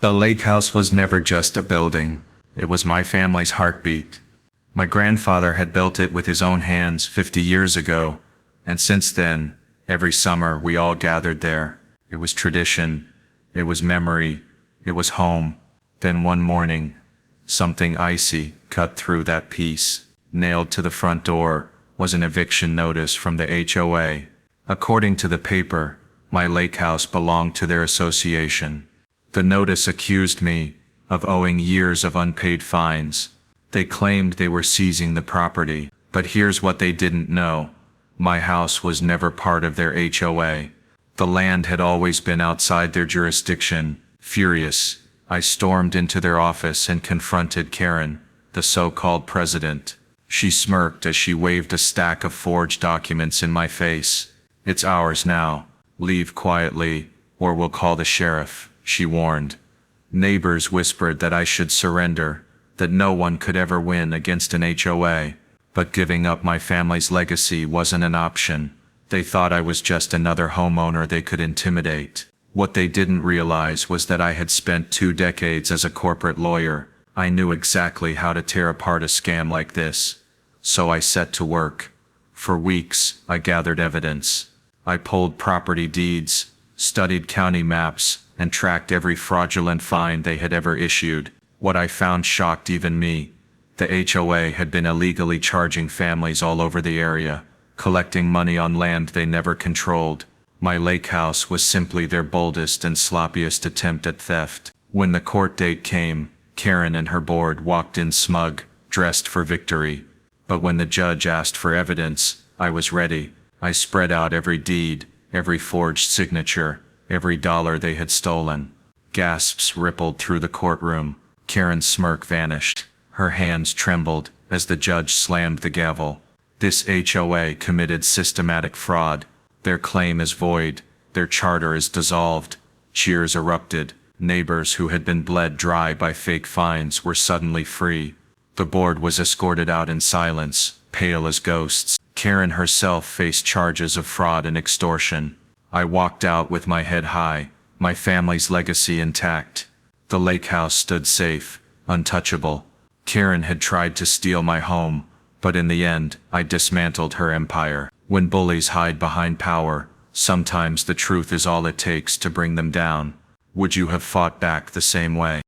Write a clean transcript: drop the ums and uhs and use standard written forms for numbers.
The lake house was never just a building. It was my family's heartbeat. My grandfather had built it with his own hands 50 years ago, and since then, every summer we all gathered there. It was tradition, it was memory, it was home. Then one morning, something icy cut through that peace. Nailed to the front door was an eviction notice from the HOA. According to the paper, my lake house belonged to their association. The notice accused me of owing years of unpaid fines. They claimed they were seizing the property, but here's what they didn't know. My house was never part of their HOA. The land had always been outside their jurisdiction. Furious, I stormed into their office and confronted Karen, the so-called president. She smirked as she waved a stack of forged documents in my face. "It's ours now. Leave quietly, or we'll call the sheriff," she warned. Neighbors whispered that I should surrender, that no one could ever win against an HOA. But giving up my family's legacy wasn't an option. They thought I was just another homeowner they could intimidate. What they didn't realize was that I had spent 2 decades as a corporate lawyer. I knew exactly how to tear apart a scam like this. So I set to work. For weeks, I gathered evidence. I pulled property deeds, studied county maps, and tracked every fraudulent fine they had ever issued. What I found shocked even me. The HOA had been illegally charging families all over the area, collecting money on land they never controlled. My lake house was simply their boldest and sloppiest attempt at theft. When the court date came, Karen and her board walked in smug, dressed for victory. But when the judge asked for evidence, I was ready. I spread out every deed, every forged signature, every dollar they had stolen. Gasps rippled through the courtroom. Karen's smirk vanished. Her hands trembled as the judge slammed the gavel. This HOA committed systematic fraud. Their claim is void. Their charter is dissolved. Cheers erupted. Neighbors who had been bled dry by fake fines were suddenly free. The board was escorted out in silence, pale as ghosts. Karen herself faced charges of fraud and extortion. I walked out with my head high, my family's legacy intact. The lake house stood safe, untouchable. Karen had tried to steal my home, but in the end, I dismantled her empire. When bullies hide behind power, sometimes the truth is all it takes to bring them down. Would you have fought back the same way?